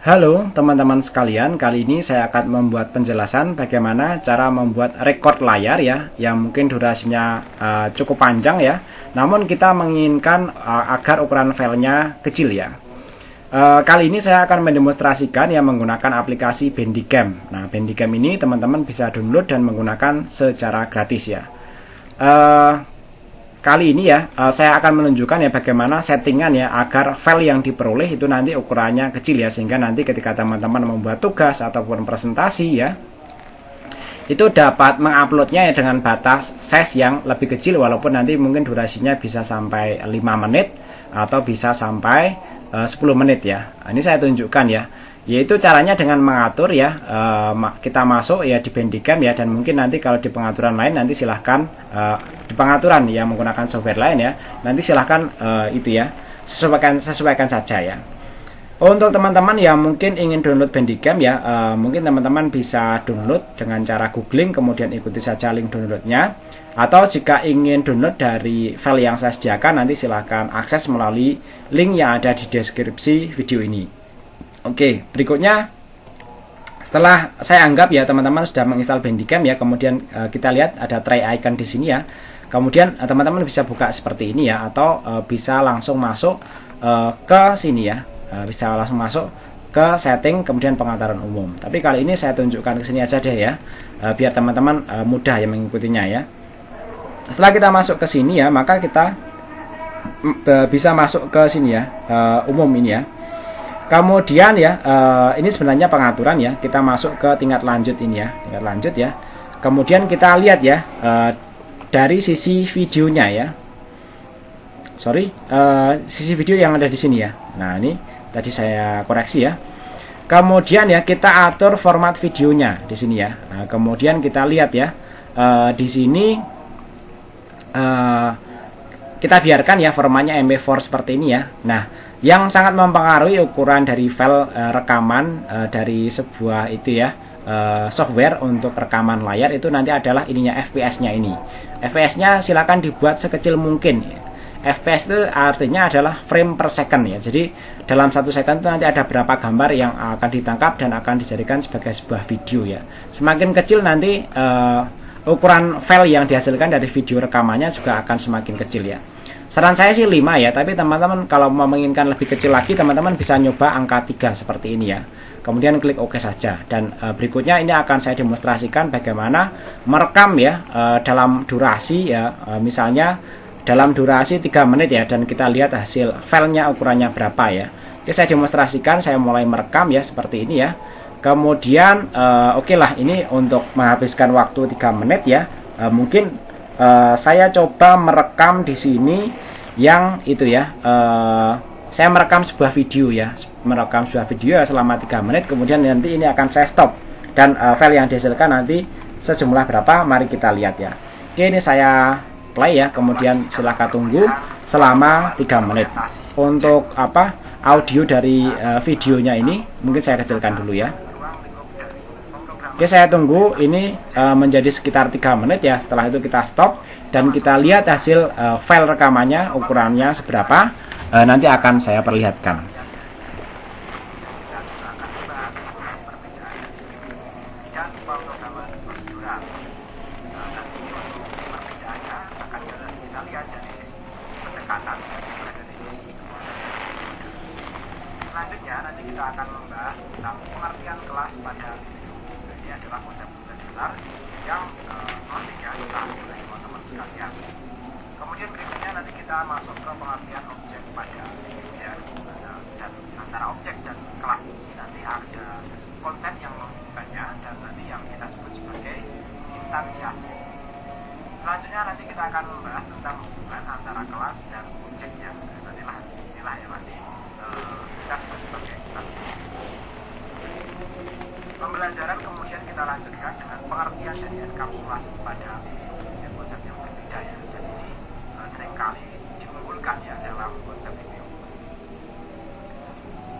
Halo teman-teman sekalian, kali ini saya akan membuat penjelasan bagaimana cara membuat record layar ya, yang mungkin durasinya cukup panjang ya, namun kita menginginkan agar ukuran filenya kecil ya. Kali ini saya akan mendemonstrasikan yang menggunakan aplikasi Bandicam. Nah, Bandicam ini teman-teman bisa download dan menggunakan secara gratis ya. Kali ini ya saya akan menunjukkan ya bagaimana settingan ya agar file yang diperoleh itu nanti ukurannya kecil ya, sehingga nanti ketika teman-teman membuat tugas ataupun presentasi ya itu dapat menguploadnya ya dengan batas size yang lebih kecil, walaupun nanti mungkin durasinya bisa sampai 5 menit atau bisa sampai 10 menit ya. Nah, ini saya tunjukkan ya, yaitu caranya dengan mengatur ya, kita masuk ya di Bandicam ya, dan mungkin nanti kalau di pengaturan lain nanti silahkan di pengaturan yang menggunakan software lain ya, nanti silahkan itu ya sesuaikan saja ya. Untuk teman-teman yang mungkin ingin download Bandicam ya, mungkin teman-teman bisa download dengan cara googling kemudian ikuti saja link downloadnya, atau jika ingin download dari file yang saya sediakan nanti silahkan akses melalui link yang ada di deskripsi video ini. Oke, berikutnya setelah saya anggap ya teman-teman sudah menginstal Bandicam ya, kemudian kita lihat ada tray icon di sini ya. Kemudian teman-teman bisa buka seperti ini ya, atau bisa langsung masuk ke sini ya. Bisa langsung masuk ke setting kemudian pengaturan umum. Tapi kali ini saya tunjukkan ke sini aja deh ya, biar teman-teman mudah ya mengikutinya ya. Setelah kita masuk ke sini ya, maka kita bisa masuk ke sini ya, umum ini ya. Kemudian ya, ini sebenarnya pengaturan ya, kita masuk ke tingkat lanjut ini ya, tingkat lanjut ya. Kemudian kita lihat ya dari sisi videonya ya, sisi video yang ada di sini ya. Nah, ini tadi saya koreksi ya. Kemudian ya kita atur format videonya di sini ya. Nah, kemudian kita lihat ya, di sini kita biarkan ya formatnya MP4 seperti ini ya. Nah, yang sangat mempengaruhi ukuran dari file rekaman dari sebuah itu ya, software untuk rekaman layar itu nanti adalah ininya, FPS-nya ini. FPS-nya silakan dibuat sekecil mungkin. FPS itu artinya adalah frame per second ya. Jadi dalam 1 second itu nanti ada berapa gambar yang akan ditangkap dan akan dijadikan sebagai sebuah video ya. Semakin kecil nanti ukuran file yang dihasilkan dari video rekamannya juga akan semakin kecil ya. Saran saya sih 5 ya, tapi teman-teman kalau mau menginginkan lebih kecil lagi, teman-teman bisa nyoba angka 3 seperti ini ya. Kemudian klik OK saja, dan berikutnya ini akan saya demonstrasikan bagaimana merekam ya dalam durasi ya, misalnya dalam durasi 3 menit ya, dan kita lihat hasil filenya ukurannya berapa ya. Oke, saya demonstrasikan, saya mulai merekam ya seperti ini ya. Kemudian oke lah, ini untuk menghabiskan waktu 3 menit ya, mungkin saya coba merekam di sini yang itu ya, saya merekam sebuah video ya, selama 3 menit, kemudian nanti ini akan saya stop, dan file yang dihasilkan nanti sejumlah berapa, mari kita lihat ya. Oke, ini saya play ya, kemudian silahkan tunggu selama 3 menit. Untuk audio dari videonya ini mungkin saya kecilkan dulu ya. Oke, saya tunggu ini menjadi sekitar 3 menit ya. Setelah itu kita stop dan kita lihat hasil file rekamannya ukurannya seberapa, nanti akan saya perlihatkan. Selanjutnya nanti kita akan membahas tentang pengertian kelas pada video. Ini adalah konsep-konsep besar yang semestinya dipahami oleh teman-teman sekalian. Kemudian berikutnya nanti kita masuk ke pengertian objek pada video ya. Dan antara objek dan kelas ini nanti ada konsep yang menghubungkannya dan nanti yang kita sebut sebagai instansiasi. Selanjutnya nanti kita akan membahas tentang hubungan antara kelas dan objeknya. Inilah yang nanti kita sebut sebagai instansiasi. Pembelajaran kemudian kita lanjutkan dengan pengertian dari enkapsulasi pada video, yang konsep yang berbeda ya. Dan ini seringkali diunggulkan ya dalam konsep video.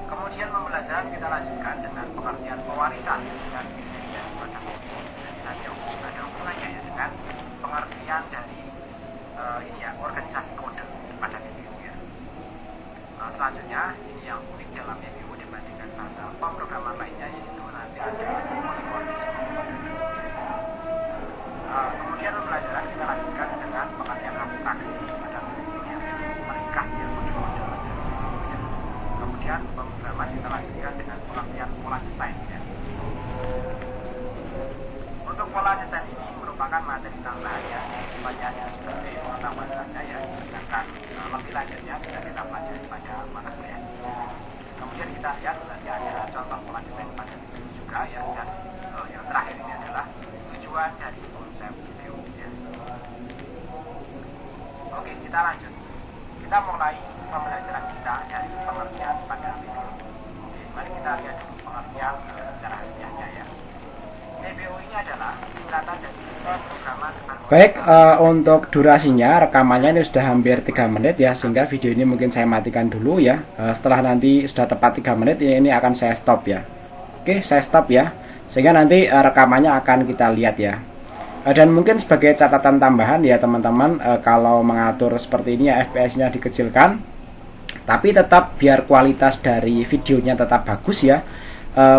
Kemudian pembelajaran kita lanjutkan dengan pengertian pewarisan dengan video pada video. Jadi nanti ada hubungannya ya dengan pengertian dari ini ya, organisasi kode pada video ya. Selanjutnya ini yang unik dalam video dibandingkan bahasa pemrograman kemudian pemrograman kita lanjutkan dengan pengertian pola desain ya. Untuk pola desain ini merupakan materi tambahan ya, sifatnya hanya sebagai pengetahuan saja ya, sedangkan lebih lanjutnya bisa kita pelajari pada mata kuliah. Kemudian kita lihat tadi ada contoh pola desain pada video juga ya, dan yang terakhir ini adalah tujuan dari konsep video ya. Oke, kita lanjut. Kita mulai pembelajaran kita dari pengertian pada video. Oke, mari kita lihat dulu pengertian secara ilmiahnya ya. PBO ini adalah singkatan dari pemrograman. Baik, untuk durasinya rekamannya ini sudah hampir 3 menit ya, sehingga video ini mungkin saya matikan dulu ya. Setelah nanti sudah tepat 3 menit ini akan saya stop ya. Oke, saya stop ya, sehingga nanti rekamannya akan kita lihat ya. Dan mungkin sebagai catatan tambahan ya teman-teman, kalau mengatur seperti ini ya, FPS-nya dikecilkan, tapi tetap biar kualitas dari videonya tetap bagus ya.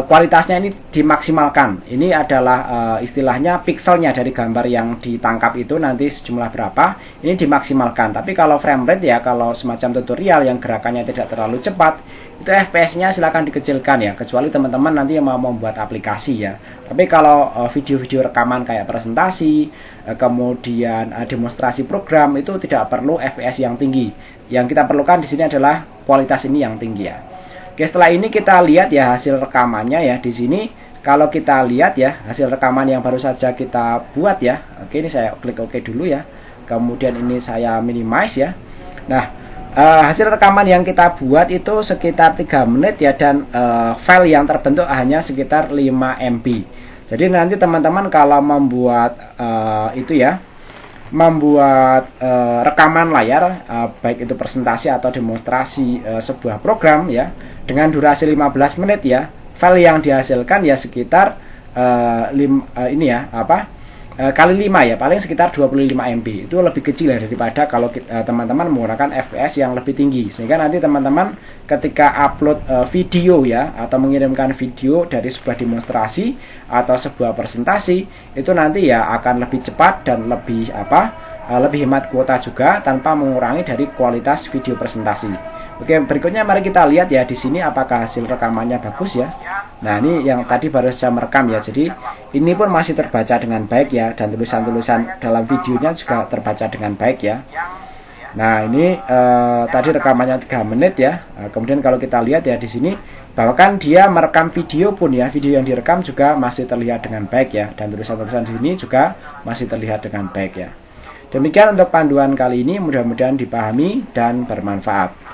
Kualitasnya ini dimaksimalkan. Ini adalah istilahnya pikselnya dari gambar yang ditangkap itu nanti sejumlah berapa, ini dimaksimalkan. Tapi kalau frame rate ya, kalau semacam tutorial yang gerakannya tidak terlalu cepat, itu FPS-nya silahkan dikecilkan ya, kecuali teman-teman nanti yang mau membuat aplikasi ya. Tapi kalau video-video rekaman kayak presentasi, kemudian demonstrasi program, itu tidak perlu FPS yang tinggi. Yang kita perlukan di sini adalah kualitas ini yang tinggi ya. Oke, setelah ini kita lihat ya hasil rekamannya ya. Di sini kalau kita lihat ya hasil rekaman yang baru saja kita buat ya. Oke, ini saya klik OK dulu ya. Kemudian ini saya minimize ya. Nah, hasil rekaman yang kita buat itu sekitar 3 menit ya, dan file yang terbentuk hanya sekitar 5 MB. Jadi nanti teman-teman kalau membuat itu ya, membuat rekaman layar, baik itu presentasi atau demonstrasi sebuah program ya, dengan durasi 15 menit ya, file yang dihasilkan ya sekitar ini ya kali 5 ya, paling sekitar 25 MB. Itu lebih kecil ya daripada kalau teman-teman menggunakan FPS yang lebih tinggi. Sehingga nanti teman-teman ketika upload video ya, atau mengirimkan video dari sebuah demonstrasi atau sebuah presentasi, itu nanti ya akan lebih cepat dan lebih lebih hemat kuota juga, tanpa mengurangi dari kualitas video presentasi. Oke, berikutnya mari kita lihat ya di sini apakah hasil rekamannya bagus ya. Nah, ini yang tadi baru saya merekam ya. Jadi ini pun masih terbaca dengan baik ya, dan tulisan-tulisan dalam videonya juga terbaca dengan baik ya. Nah, ini tadi rekamannya 3 menit ya. Kemudian kalau kita lihat ya di sini, bahwa kan dia merekam video pun ya, video yang direkam juga masih terlihat dengan baik ya, dan tulisan-tulisan di sini juga masih terlihat dengan baik ya. Demikian untuk panduan kali ini, mudah-mudahan dipahami dan bermanfaat.